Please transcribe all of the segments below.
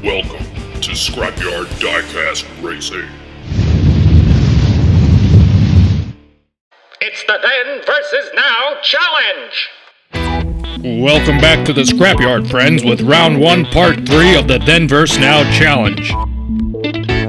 Welcome to Scrapyard Diecast Racing. It's the Then versus Now Challenge! Welcome back to the Scrapyard, friends, with Round 1, Part 3 of the Then vs. Now Challenge.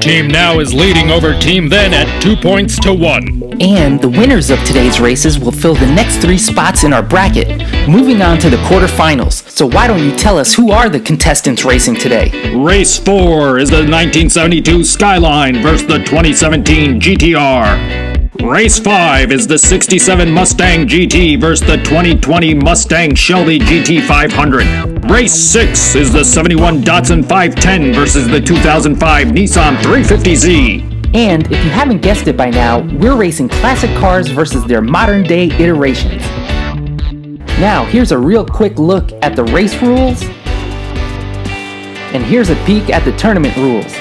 Team Now is leading over Team Then at 2 points to 1. And the winners of today's races will fill the next 3 spots in our bracket, moving on to the quarterfinals. So why don't you tell us who are the contestants racing today? Race 4 is the 1972 Skyline versus the 2017 GTR. Race 5 is the 67 Mustang GT versus the 2020 Mustang Shelby GT 500. Race 6 is the 71 Datsun 510 versus the 2005 Nissan 350Z. And if you haven't guessed it by now, we're racing classic cars versus their modern day iterations. Now, here's a real quick look at the race rules, and here's a peek at the tournament rules.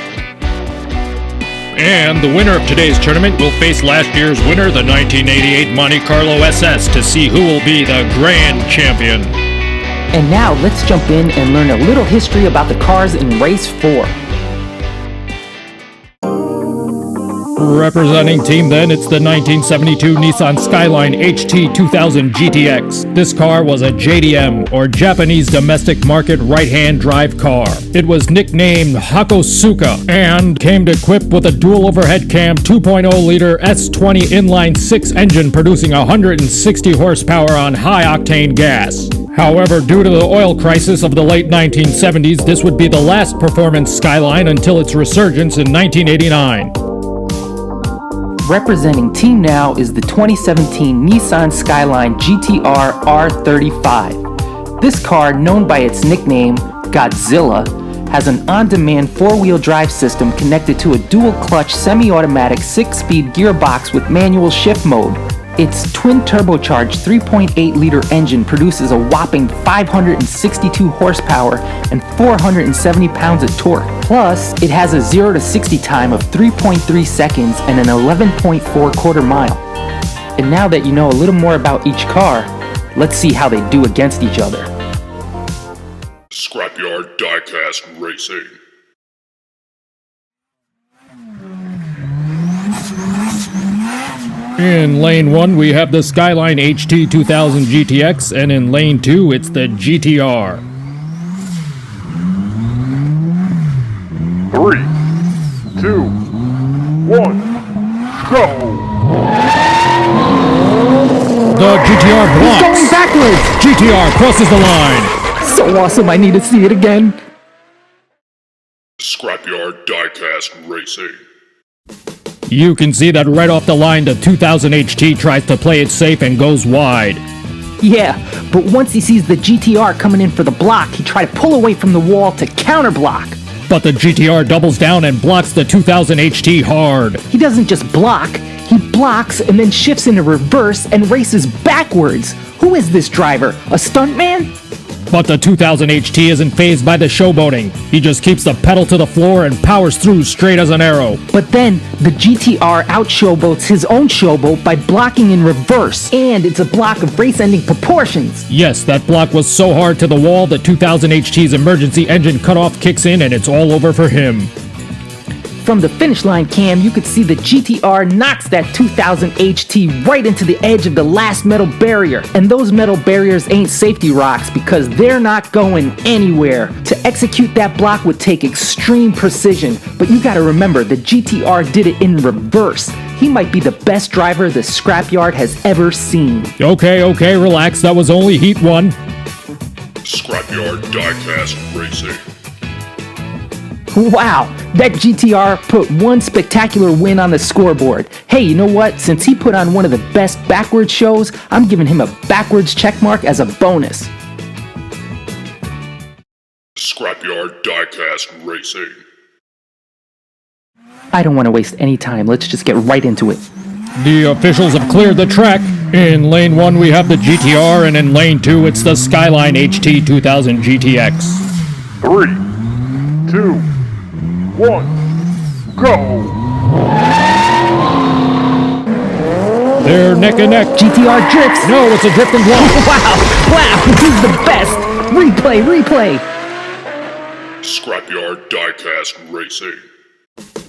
And the winner of today's tournament will face last year's winner, the 1988 Monte Carlo SS, to see who will be the grand champion. And now let's jump in and learn a little history about the cars in Race 4. Representing Team Then, it's the 1972 Nissan Skyline HT 2000 GTX. This car was a JDM, or Japanese Domestic Market right-hand drive car. It was nicknamed Hakosuka and came equipped with a dual overhead cam 2.0-liter S20 inline-6 engine producing 160 horsepower on high-octane gas. However, due to the oil crisis of the late 1970s, this would be the last performance Skyline until its resurgence in 1989. Representing Team Now is the 2017 Nissan Skyline GTR R35. This car, known by its nickname Godzilla, has an on-demand 4-wheel drive system connected to a dual-clutch semi-automatic 6-speed gearbox with manual shift mode. Its twin-turbocharged 3.8-liter engine produces a whopping 562 horsepower and 470 pounds of torque. Plus, it has a 0 to 60 time of 3.3 seconds and an 11.4 quarter mile. And now that you know a little more about each car, let's see how they do against each other. Scrapyard Diecast Racing. In lane 1, we have the Skyline HT 2000 GTX, and in lane 2, it's the GTR. 3, 2, 1, go! The GTR blocks. He's going backwards! GTR crosses the line. So awesome, I need to see it again. Scrapyard Diecast Racing. You can see that right off the line, the 2000 HT tries to play it safe and goes wide. Yeah, but once he sees the GTR coming in for the block, he tried to pull away from the wall to counter-block. But the GTR doubles down and blocks the 2000 HT hard. He doesn't just block, he blocks and then shifts into reverse and races backwards. Who is this driver? A stuntman? But the 2000 HT isn't fazed by the showboating. He just keeps the pedal to the floor and powers through straight as an arrow. But then, the GTR out-showboats his own showboat by blocking in reverse. And it's a block of race-ending proportions. Yes, that block was so hard to the wall, the 2000 HT's emergency engine cutoff kicks in and it's all over for him. From the finish line cam, you could see the GTR knocks that 2000 HT right into the edge of the last metal barrier. And those metal barriers ain't safety rocks because they're not going anywhere. To execute that block would take extreme precision, but you gotta remember, the GTR did it in reverse. He might be the best driver the Scrapyard has ever seen. Okay, relax, that was only Heat 1. Scrapyard Diecast Racing. Wow, that GTR put one spectacular win on the scoreboard. Hey, you know what? Since he put on one of the best backwards shows, I'm giving him a backwards checkmark as a bonus. Scrapyard Diecast Racing. I don't want to waste any time. Let's just get right into it. The officials have cleared the track. In lane 1, we have the GTR, and in lane 2, it's the Skyline HT 2000 GTX. 3, 2, 1, go! They're neck and neck. GTR drifts. No, it's a drift and block. Wow, he's the best. Replay. Scrapyard Diecast Racing.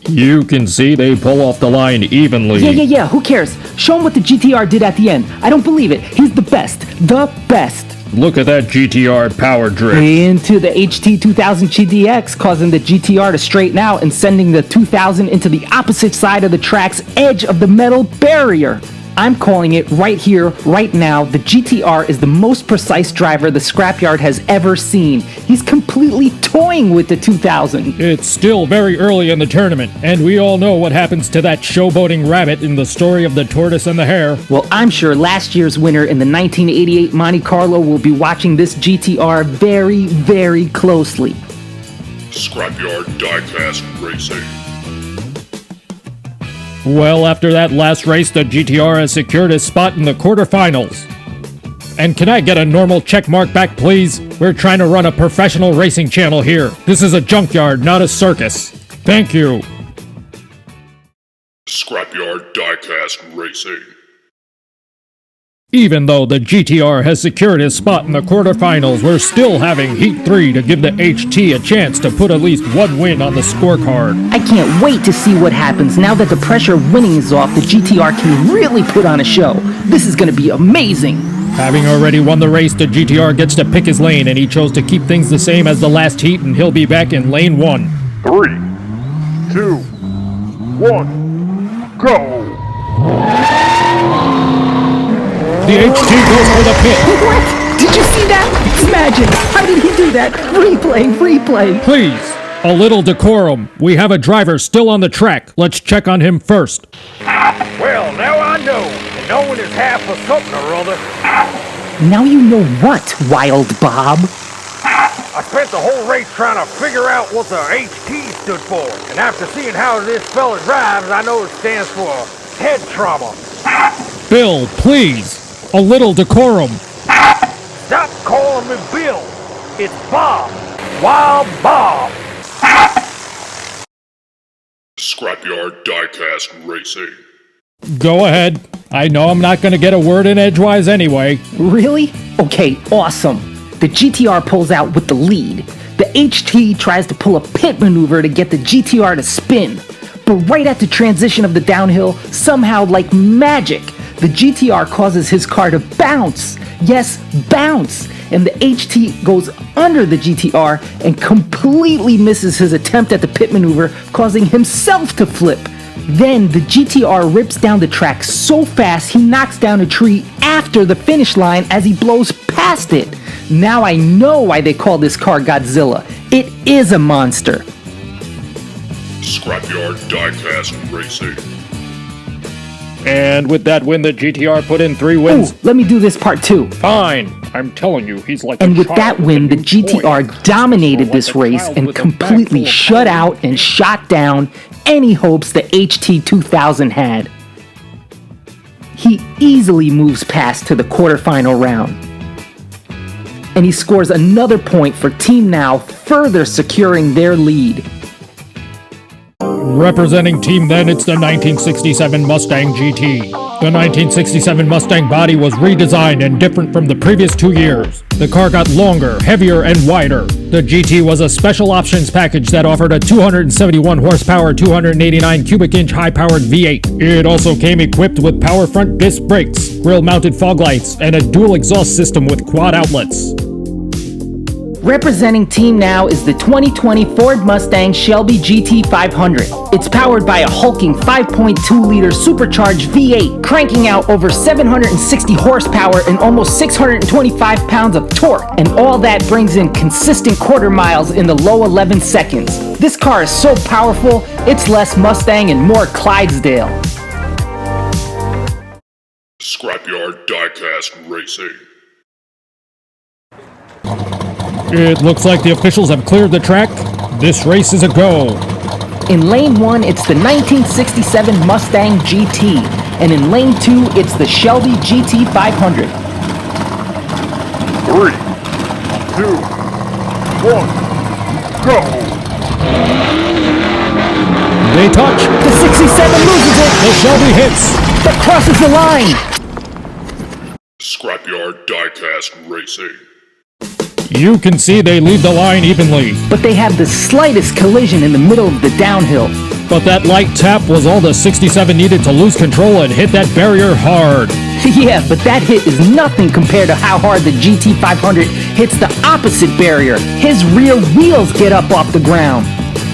You can see they pull off the line evenly. Yeah, who cares? Show him what the GTR did at the end. I don't believe it. He's the best. The best. Look at that GTR power drift. Into the HT 2000 GTX, causing the GTR to straighten out and sending the 2000 into the opposite side of the track's edge of the metal barrier. I'm calling it right here, right now. The GTR is the most precise driver the Scrapyard has ever seen. He's completely toying with the 2000. It's still very early in the tournament, and we all know what happens to that showboating rabbit in the story of the tortoise and the hare. Well, I'm sure last year's winner in the 1988 Monte Carlo will be watching this GTR very, very closely. Scrapyard Diecast Racing. Well, after that last race, the GTR has secured his spot in the quarterfinals. And can I get a normal check mark back, please? We're trying to run a professional racing channel here. This is a junkyard, not a circus. Thank you. Scrapyard Diecast Racing. Even though the GTR has secured his spot in the quarterfinals, we're still having Heat 3 to give the HT a chance to put at least one win on the scorecard. I can't wait to see what happens. Now that the pressure of winning is off, the GTR can really put on a show. This is going to be amazing. Having already won the race, the GTR gets to pick his lane, and he chose to keep things the same as the last heat, and he'll be back in lane 1. 3, 2, 1, go! The HT goes for the pit. What? Did you see that? Imagine. How did he do that? Replay. Please, a little decorum. We have a driver still on the track. Let's check on him first. Well, now I know, and knowing is half of something or other. Now you know what, Wild Bob? I spent the whole race trying to figure out what the HT stood for, and after seeing how this fella drives, I know it stands for head trauma. Bill, please, a little decorum. Stop calling me Bill. It's Bob. Wild Bob. Scrapyard Diecast Racing. Go ahead. I know I'm not going to get a word in edgewise anyway. Really? Okay, awesome. The GTR pulls out with the lead. The HT tries to pull a pit maneuver to get the GTR to spin. But right at the transition of the downhill, somehow like magic, the GTR causes his car to bounce. Yes, bounce. And the HT goes under the GTR and completely misses his attempt at the pit maneuver, causing himself to flip. Then the GTR rips down the track so fast he knocks down a tree after the finish line as he blows past it. Now I know why they call this car Godzilla. It is a monster. Scrapyard Diecast Racing. And with that win, the GTR put in 3 wins. Ooh, let me do this part too. Fine. I'm telling you, he's like And a with child that with win, a the new GTR toy. dominated Or this like a race child and with a bag completely full of shut toys. out and shot down any hopes the HT 2000 had. He easily moves past to the quarterfinal round. And he scores another point for Team Now, further securing their lead. Representing Team Then, it's the 1967 Mustang GT. The 1967 Mustang body was redesigned and different from the previous 2 years. The car got longer, heavier, and wider. The GT was a special options package that offered a 271 horsepower, 289 cubic inch high-powered V8. It also came equipped with power front disc brakes, grille-mounted fog lights, and a dual exhaust system with quad outlets. Representing Team Now is the 2020 Ford Mustang Shelby GT 500. It's powered by a hulking 5.2-liter supercharged V8, cranking out over 760 horsepower and almost 625 pounds of torque, and all that brings in consistent quarter miles in the low 11 seconds. This car is so powerful, it's less Mustang and more Clydesdale. Scrapyard Diecast Racing. It looks like the officials have cleared the track. This race is a go. In lane 1, it's the 1967 Mustang GT, and in lane 2, it's the Shelby GT 500. 3, 2, 1, go! They touch. The 67 loses it, The Shelby hits. but crosses the line. Scrapyard Diecast Racing. You can see they lead the line evenly. but they have the slightest collision in the middle of the downhill. But that light tap was all the 67 needed to lose control and hit that barrier hard. Yeah, but that hit is nothing compared to how hard the GT500 hits the opposite barrier. His rear wheels get up off the ground.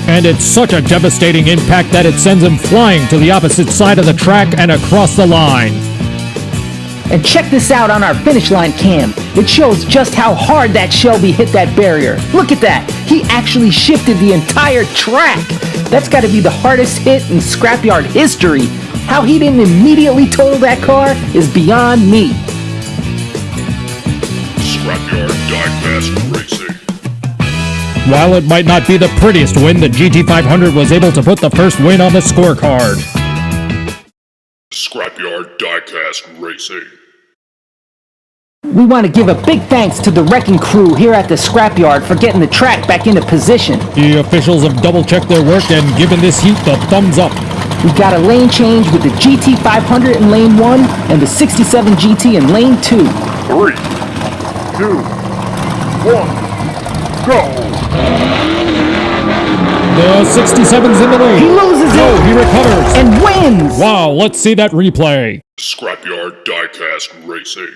And it's such a devastating impact that it sends him flying to the opposite side of the track and across the line. And check this out on our finish line cam. It shows just how hard that Shelby hit that barrier. Look at that. He actually shifted the entire track. That's got to be the hardest hit in Scrapyard history. How he didn't immediately total that car is beyond me. Scrapyard Diecast Racing. While it might not be the prettiest win, the GT500 was able to put the first win on the scorecard. Scrapyard Diecast Racing. We want to give a big thanks to the wrecking crew here at the Scrapyard for getting the track back into position. The officials have double-checked their work and given this heat the thumbs up. We got a lane change with the GT500 in lane 1 and the 67 GT in lane 2. 3, 2, 1, go! The 67's in the lead. He loses No, it he recovers. and wins! Wow, let's see that replay. Scrapyard Diecast Racing.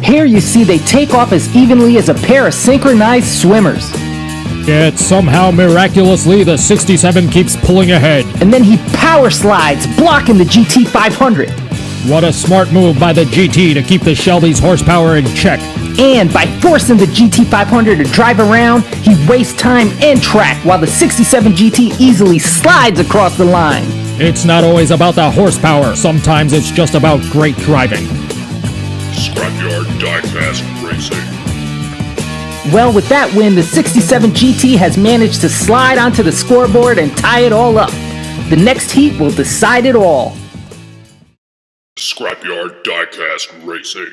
Here you see they take off as evenly as a pair of synchronized swimmers. Yet somehow, miraculously, the 67 keeps pulling ahead. And then he power slides, blocking the GT500. What a smart move by the GT to keep the Shelby's horsepower in check. And by forcing the GT500 to drive around, he wastes time and track while the 67 GT easily slides across the line. It's not always about the horsepower. Sometimes it's just about great driving. Scrapyard Diecast Racing. Well, with that win, the 67 GT has managed to slide onto the scoreboard and tie it all up. The next heat will decide it all. Scrapyard Diecast Racing.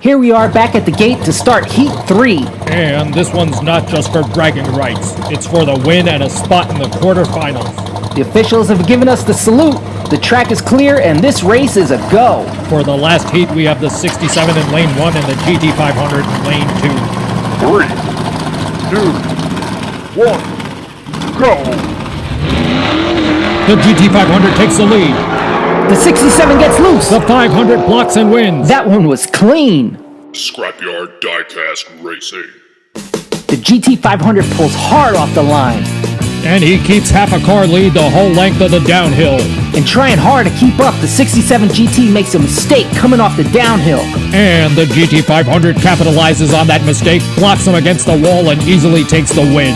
Here we are back at the gate to start Heat 3. And this one's not just for bragging rights. It's for the win and a spot in the quarterfinals. The officials have given us the salute. The track is clear and this race is a go. For the last heat, we have the 67 in lane 1 and the GT500 in lane 3, 2, 1, go!2. The GT500 takes the lead. The 67 gets loose. The 500 blocks and wins. That one was clean. Scrapyard Diecast Racing. The GT500 pulls hard off the line. And he keeps half a car lead the whole length of the downhill. And trying hard to keep up, the 67 GT makes a mistake coming off the downhill. And the GT500 capitalizes on that mistake, blocks him against the wall, and easily takes the win.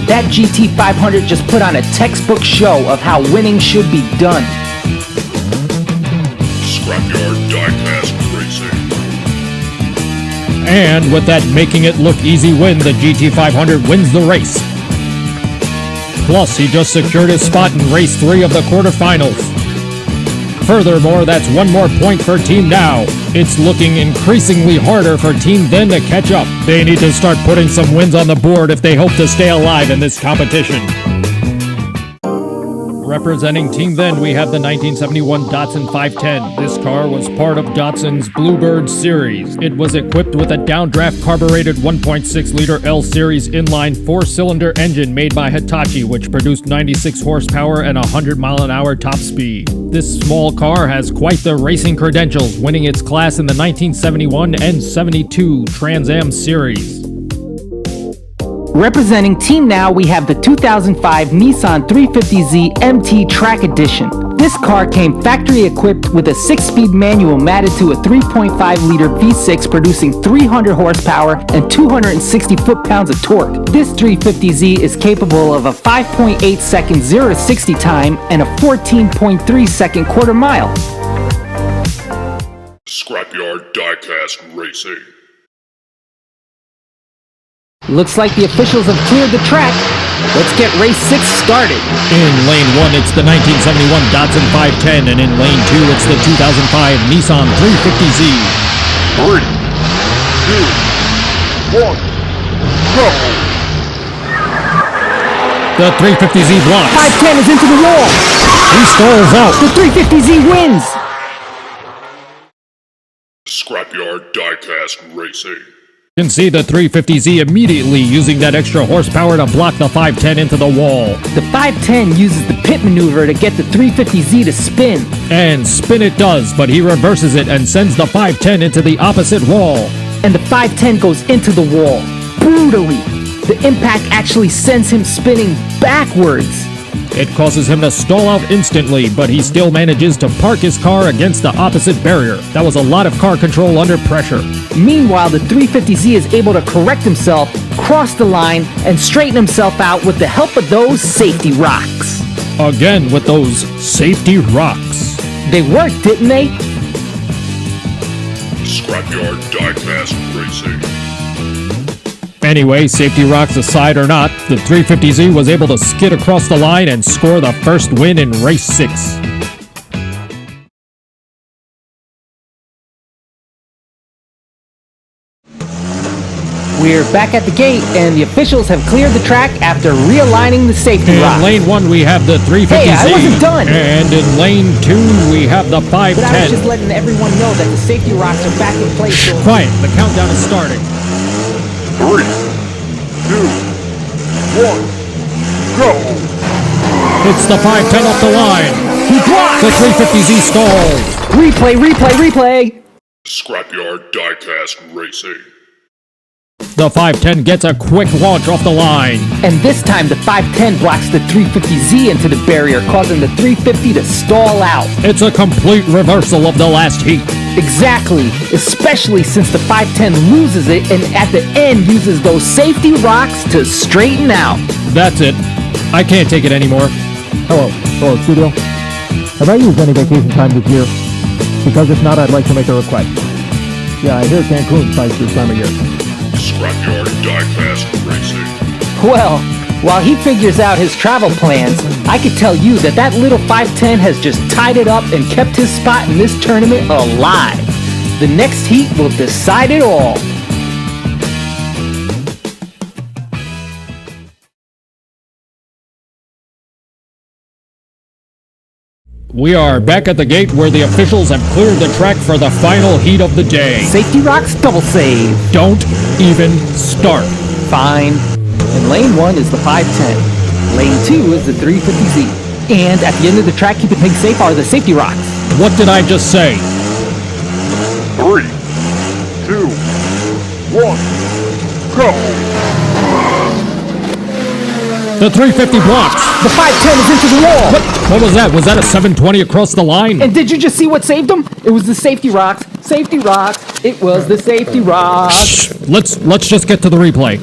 That GT500 just put on a textbook show of how winning should be done. Scrapyard Diecast Racing. And with that making it look easy win, the GT500 wins the race. Plus, he just secured his spot in race 3 of the quarterfinals. Furthermore, that's one more point for Team Now. It's looking increasingly harder for Team Then to catch up. They need to start putting some wins on the board if they hope to stay alive in this competition. Representing Team Then, we have the 1971 Datsun 510. This car was part of Datsun's Bluebird series. It was equipped with a downdraft carbureted 1.6-liter L-series inline 4-cylinder engine made by Hitachi, which produced 96 horsepower and 100-mile-an-hour top speed. This small car has quite the racing credentials, winning its class in the 1971 and 72 Trans Am series. Representing Team Now, we have the 2005 Nissan 350Z MT Track Edition. This car came factory equipped with a 6-speed manual matted to a 3.5-liter V6 producing 300 horsepower and 260 foot-pounds of torque. This 350Z is capable of a 5.8 second 0 to 60 time and a 14.3 second quarter mile. Scrapyard Diecast Racing. Looks like the officials have cleared the track. Let's get race 6 started. In lane 1, it's the 1971 Datsun 510, and in lane 2, it's the 2005 Nissan 350Z. 3, 2, 1, go! The 350Z blocks. 510 is into the wall. He stalls out. The 350Z wins. Scrapyard Diecast Racing. You can see the 350Z immediately using that extra horsepower to block the 510 into the wall. The 510 uses the pit maneuver to get the 350Z to spin. And spin it does, but he reverses it and sends the 510 into the opposite wall. And the 510 goes into the wall, brutally. The impact actually sends him spinning backwards. It causes him to stall out instantly, but he still manages to park his car against the opposite barrier. That was a lot of car control under pressure. Meanwhile, the 350Z is able to correct himself, cross the line, and straighten himself out with the help of those safety rocks. Again with those safety rocks. They worked, didn't they? Scrapyard Diecast Racing. Anyway, safety rocks aside or not, the 350Z was able to skid across the line and score the first win in race 6. We're back at the gate, and the officials have cleared the track after realigning the safety rocks. In lane 1, we have the 350Z. Hey, I wasn't done. And in lane 2, we have the 510. But I was just letting everyone know that the safety rocks are back in place. So Quiet, the countdown is starting. 3, 2, 1, go! It's the 510 off the line. he blocks! The 350Z stalls. Replay! Scrapyard Diecast Racing. The 510 gets a quick launch off the line. And this time the 510 blocks the 350Z into the barrier, causing the 350 to stall out. It's a complete reversal of the last heat. Exactly, especially since the 510 loses it and at the end uses those safety rocks to straighten out. That's it. I can't take it anymore. Hello, studio. Have I used any vacation time this year? Because if not, I'd like to make a request. Yeah, I hear Cancun's nice this time of year. Scrapyard Diecast Racing. Well, while he figures out his travel plans, I could tell you that that little 510 has just tied it up and kept his spot in this tournament alive. The next heat will decide it all. We are back at the gate where the officials have cleared the track for the final heat of the day. Safety rocks double save. Don't even start. Fine. And lane 1 is the 510. Lane 2 is the 350Z. And at the end of the track, keeping things safe are the safety rocks. What did I just say? 3, 2, 1, go! The 350 blocks. The 510 is into the wall. What was that? Was that a 720 across the line? And did you just see what saved him? It was the safety rocks. Safety rocks. It was the safety rocks. Shh. Let's just get to the replay.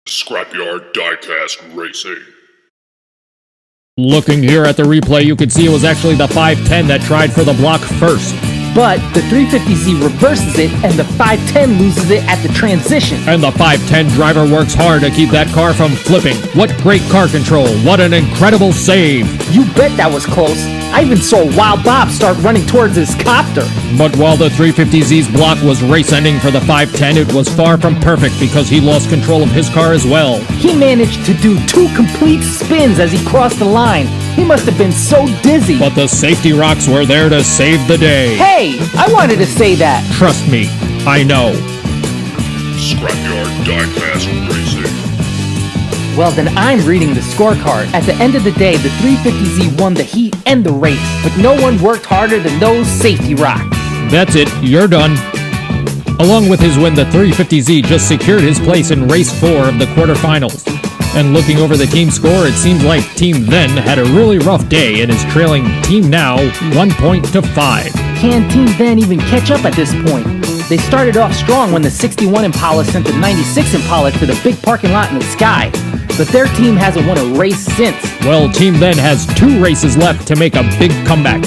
Scrapyard Diecast Racing. Looking here at the replay, you can see it was actually the 510 that tried for the block first. But the 350Z reverses it, and the 510 loses it at the transition. And the 510 driver works hard to keep that car from flipping. What great car control. What an incredible save. You bet that was close. I even saw Wild Bob start running towards his copter. But while the 350Z's block was race-ending for the 510, it was far from perfect because he lost control of his car as well. He managed to do 2 complete spins as he crossed the line. He must have been so dizzy. But the safety rocks were there to save the day. Hey, I wanted to say that. Trust me, I know. Scrapyard Diecast Racing. Well, then I'm reading the scorecard. At the end of the day, the 350Z won the heat and the race, but no one worked harder than those safety rocks. That's it, you're done. Along with his win, the 350Z just secured his place in race 4 of the quarterfinals. And looking over the team score, it seems like Team Then had a really rough day and is trailing Team Now 1 point to 5. Can Team Then even catch up at this point? They started off strong when the 61 Impala sent the 96 Impala to the big parking lot in the sky. But their team hasn't won a race since. Well, Team Then has 2 races left to make a big comeback.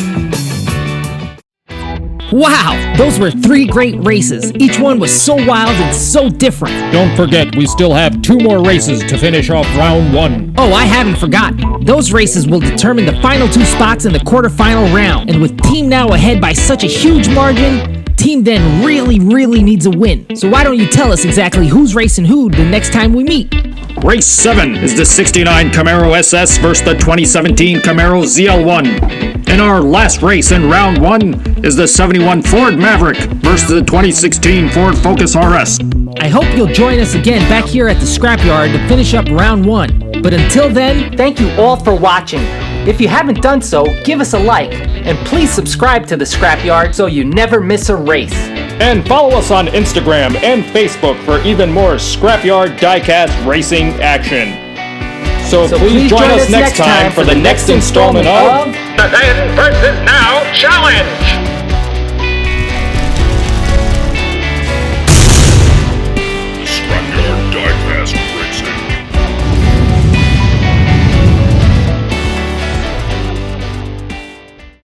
Wow, those were 3 great races. Each one was so wild and so different. Don't forget, we still have 2 more races to finish off round 1. Oh, I haven't forgotten. Those races will determine the final 2 spots in the quarterfinal round. And with Team Now ahead by such a huge margin, team then really needs a win. So why don't you tell us exactly who's racing who the next time we meet? Race 7 is the 69 Camaro SS versus the 2017 Camaro ZL1. And our last race in round 1 is the 71 Ford Maverick versus the 2016 Ford Focus RS. I hope you'll join us again back here at the Scrapyard to finish up round 1. But until then, Thank you all for watching. If you haven't done so, give us a like. And please subscribe to the Scrapyard so you never miss a race. And follow us on Instagram and Facebook for even more Scrapyard Diecast racing action. So please join us next time for the next installment of The Then versus Now Challenge!